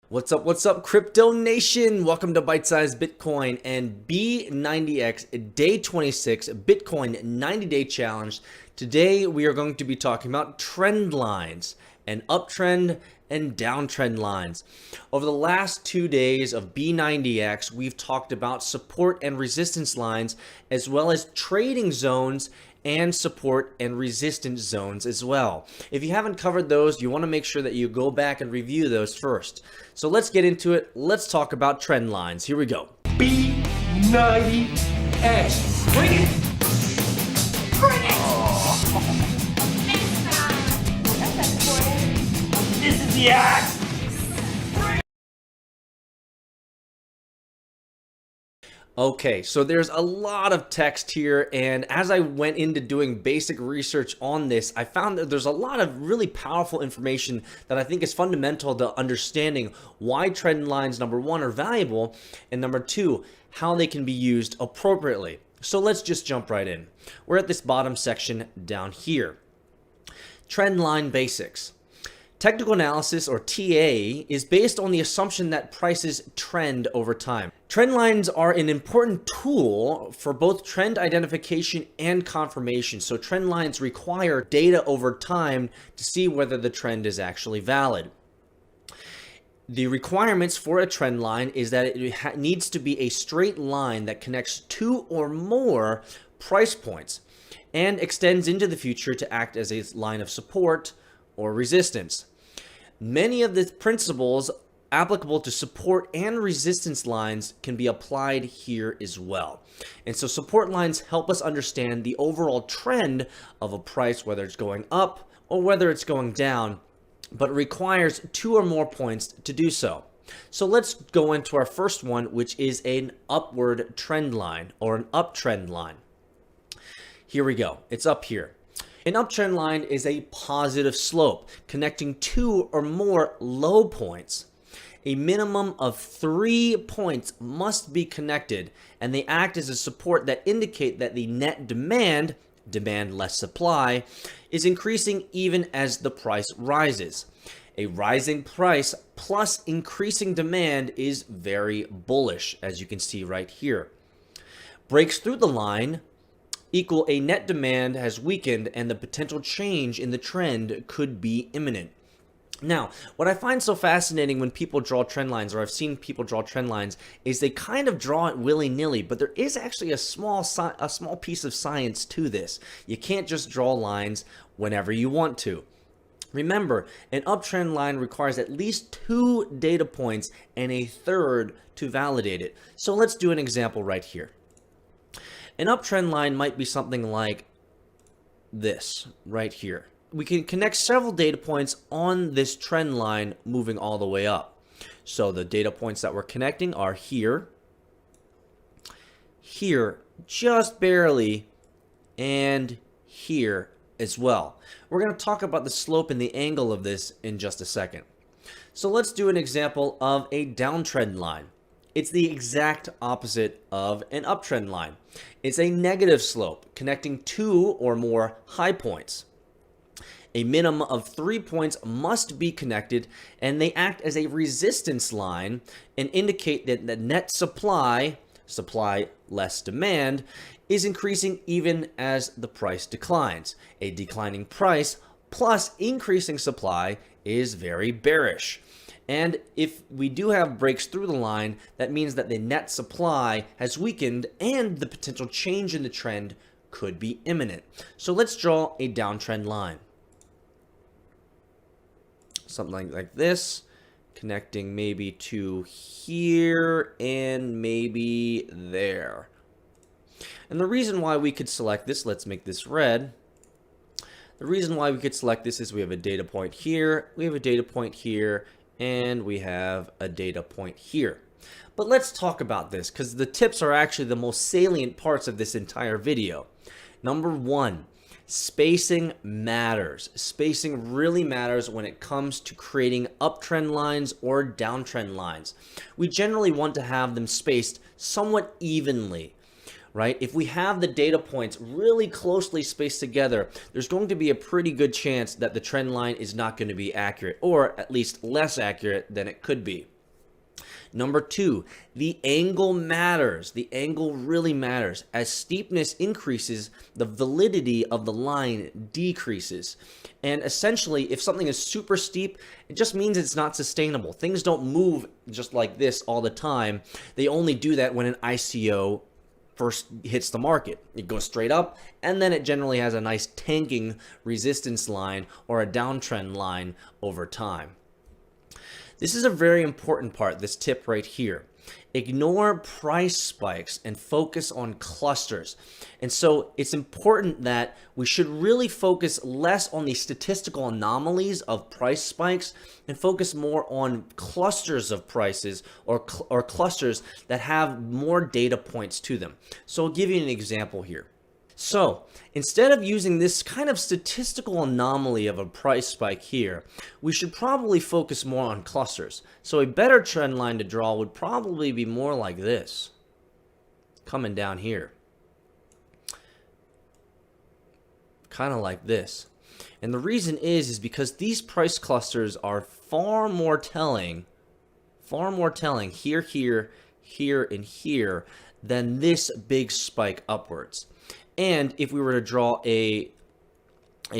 What's up, Crypto Nation? Welcome to Bite Size Bitcoin and B90X Day 26 Bitcoin 90-day challenge. Today, we are going to be talking about trend lines and uptrend and downtrend lines. Over the last 2 days of B90X, we've talked about support and resistance lines, as well as trading zones and support and resistance zones as well. If you haven't covered those, you want to make sure that you go back and review those first. So let's get into it. Let's talk about trend lines. Here we go. B90X. Bring it! Bring it! This is the axe! Okay, so there's a lot of text here, and as I went into doing basic research on this, I found that there's a lot of really powerful information that I think is fundamental to understanding why trend lines, number one, are valuable, and number two, how they can be used appropriately. So let's just jump right in. We're at this bottom section down here. Trend line basics. Technical analysis, or TA, is based on the assumption that prices trend over time. Trend lines are an important tool for both trend identification and confirmation. So trend lines require data over time to see whether the trend is actually valid. The requirements for a trend line is that it needs to be a straight line that connects two or more price points and extends into the future to act as a line of support or resistance. Many of the principles applicable to support and resistance lines can be applied here as well. And so support lines help us understand the overall trend of a price, whether it's going up or whether it's going down, but it requires two or more points to do so. So let's go into our first one, which is an upward trend line or an uptrend line. Here we go. It's up here. An uptrend line is a positive slope connecting two or more low points. A minimum of 3 points must be connected, and they act as a support that indicate that the net demand less supply, is increasing even as the price rises. A rising price plus increasing demand is very bullish, as you can see right here. Breaks through the line equal a net demand has weakened and the potential change in the trend could be imminent. Now, what I find so fascinating when people draw trend lines, or I've seen people draw trend lines, is they kind of draw it willy-nilly, but there is actually a small piece of science to this. You can't just draw lines whenever you want to. Remember, an uptrend line requires at least 2 data points and a third to validate it. So let's do an example right here. An uptrend line might be something like this right here. We can connect several data points on this trend line moving all the way up. So the data points that we're connecting are here, here, just barely, and here as well. We're going to talk about the slope and the angle of this in just a second. So let's do an example of a downtrend line. It's the exact opposite of an uptrend line. It's a negative slope connecting 2 or more high points. A minimum of 3 points must be connected, and they act as a resistance line and indicate that the net supply less demand, is increasing even as the price declines. A declining price plus increasing supply is very bearish. And if we do have breaks through the line, that means that the net supply has weakened and the potential change in the trend could be imminent. So let's draw a downtrend line. Something like this, connecting maybe to here and maybe there. And the reason why we could select this, let's make this red. The reason why we could select this is we have a data point here, we have a data point here, and we have a data point here. But let's talk about this because the tips are actually the most salient parts of this entire video. Number one, spacing matters. Spacing really matters when it comes to creating uptrend lines or downtrend lines. We generally want to have them spaced somewhat evenly, right? If we have the data points really closely spaced together, there's going to be a pretty good chance that the trend line is not going to be accurate, or at least less accurate than it could be. Number 2, the angle matters. The angle really matters. As steepness increases, the validity of the line decreases. And essentially, if something is super steep, it just means it's not sustainable. Things don't move just like this all the time. They only do that when an ICO first hits the market. It goes straight up, and then it generally has a nice tanking resistance line or a downtrend line over time. This is a very important part, this tip right here. Ignore price spikes and focus on clusters. And so it's important that we should really focus less on the statistical anomalies of price spikes and focus more on clusters of prices or clusters that have more data points to them. So I'll give you an example here. So instead of using this kind of statistical anomaly of a price spike here, we should probably focus more on clusters. So a better trend line to draw would probably be more like this, coming down here, kind of like this. And the reason is because these price clusters are far more telling here, here, here, and here than this big spike upwards. And if we were to draw a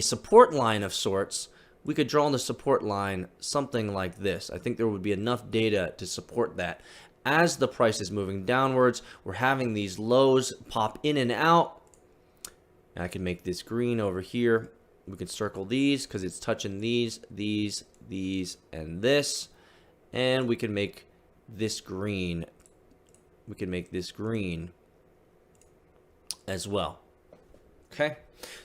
support line of sorts, we could draw on the support line something like this. I think there would be enough data to support that. As the price is moving downwards, we're having these lows pop in and out. And I can make this green over here. We can circle these because it's touching these, and this. And we can make this green. We can make this green as well. Okay,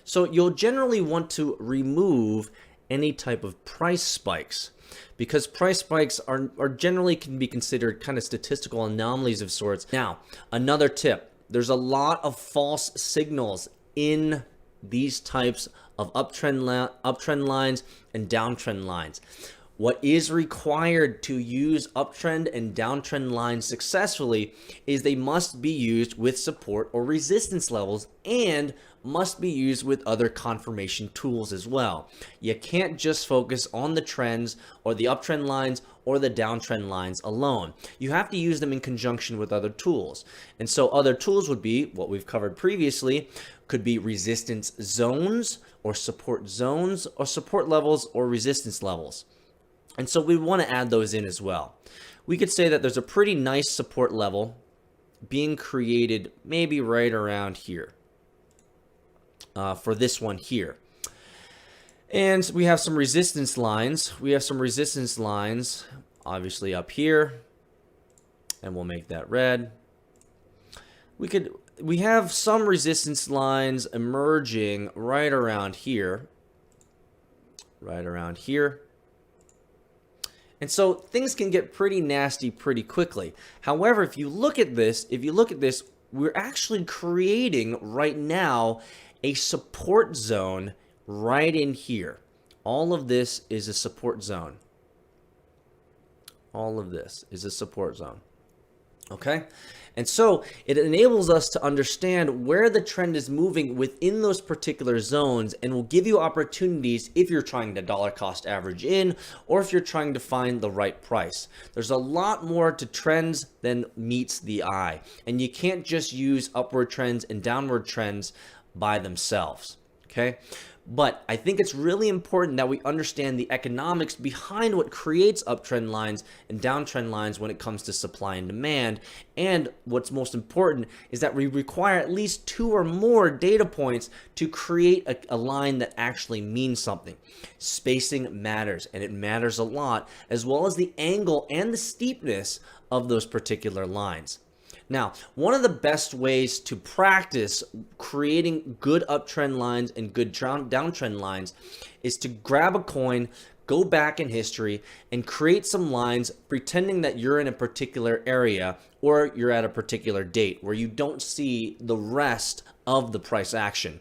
so you'll generally want to remove any type of price spikes because price spikes are generally can be considered kind of statistical anomalies of sorts. Now, another tip, there's a lot of false signals in these types of uptrend lines and downtrend lines. What is required to use uptrend and downtrend lines successfully is they must be used with support or resistance levels and must be used with other confirmation tools as well. You can't just focus on the trends or the uptrend lines or the downtrend lines alone. You have to use them in conjunction with other tools. And so other tools would be what we've covered previously, could be resistance zones or support levels or resistance levels. And so we want to add those in as well. We could say that there's a pretty nice support level being created maybe right around here for this one here. And we have some resistance lines. We have some resistance lines obviously up here, and we'll make that red. We have some resistance lines emerging right around here. And so things can get pretty nasty pretty quickly. However, if you look at this, we're actually creating right now a support zone right in here. All of this is a support zone. Okay? And so it enables us to understand where the trend is moving within those particular zones and will give you opportunities if you're trying to dollar cost average in or if you're trying to find the right price. There's a lot more to trends than meets the eye. And you can't just use upward trends and downward trends by themselves. Okay? But I think it's really important that we understand the economics behind what creates uptrend lines and downtrend lines when it comes to supply and demand. And what's most important is that we require at least 2 or more data points to create a line that actually means something. Spacing matters, and it matters a lot, as well as the angle and the steepness of those particular lines. Now, one of the best ways to practice creating good uptrend lines and good downtrend lines is to grab a coin, go back in history, and create some lines pretending that you're in a particular area or you're at a particular date where you don't see the rest of the price action.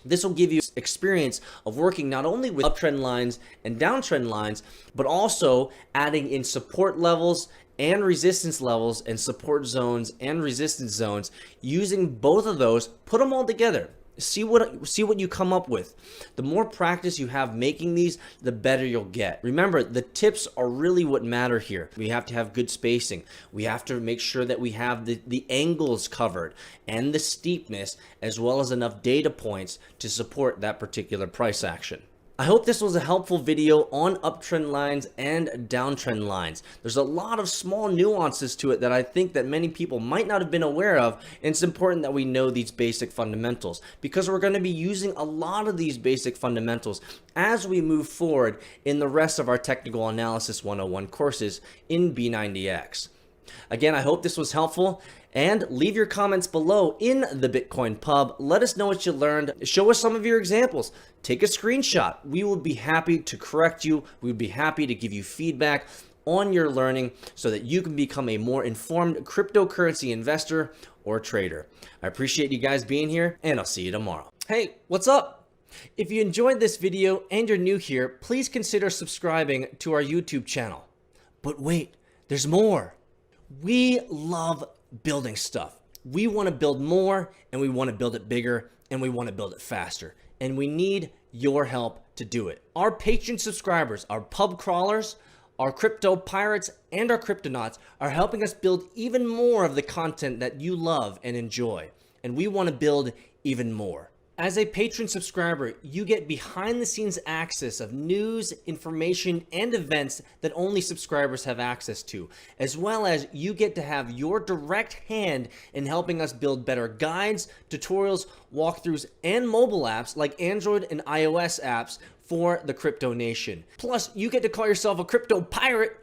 This will give you experience of working not only with uptrend lines and downtrend lines, but also adding in support levels and resistance levels and support zones and resistance zones. Using both of those, put them all together. See what you come up with. The more practice you have making these, the better you'll get. Remember, the tips are really what matter here. We have to have good spacing. We have to make sure that we have the angles covered and the steepness, as well as enough data points to support that particular price action. I hope this was a helpful video on uptrend lines and downtrend lines. There's a lot of small nuances to it that I think that many people might not have been aware of, and it's important that we know these basic fundamentals because we're going to be using a lot of these basic fundamentals as we move forward in the rest of our Technical Analysis 101 courses in B90X. Again, I hope this was helpful, and leave your comments below in the Bitcoin Pub. Let us know what you learned. Show us some of your examples. Take a screenshot. We will be happy to correct you. We would be happy to give you feedback on your learning so that you can become a more informed cryptocurrency investor or trader. I appreciate you guys being here, and I'll see you tomorrow. Hey, what's up? If you enjoyed this video and you're new here, please consider subscribing to our YouTube channel. But wait, there's more. We love building stuff. We want to build more, and we want to build it bigger, and we want to build it faster. And we need your help to do it. Our Patreon subscribers, our pub crawlers, our crypto pirates, and our cryptonauts are helping us build even more of the content that you love and enjoy. And we want to build even more. As a Patreon subscriber, you get behind the scenes access of news, information, and events that only subscribers have access to, as well as you get to have your direct hand in helping us build better guides, tutorials, walkthroughs, and mobile apps like Android and iOS apps for the Crypto Nation. Plus, you get to call yourself a crypto pirate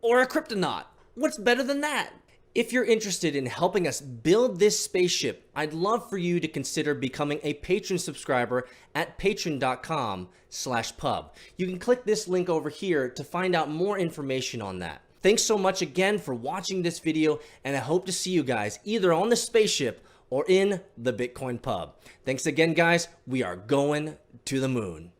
or a cryptonaut. What's better than that? If you're interested in helping us build this spaceship, I'd love for you to consider becoming a Patreon subscriber at patreon.com/pub. You can click this link over here to find out more information on that. Thanks so much again for watching this video, and I hope to see you guys either on the spaceship or in the Bitcoin Pub. Thanks again, guys. We are going to the moon.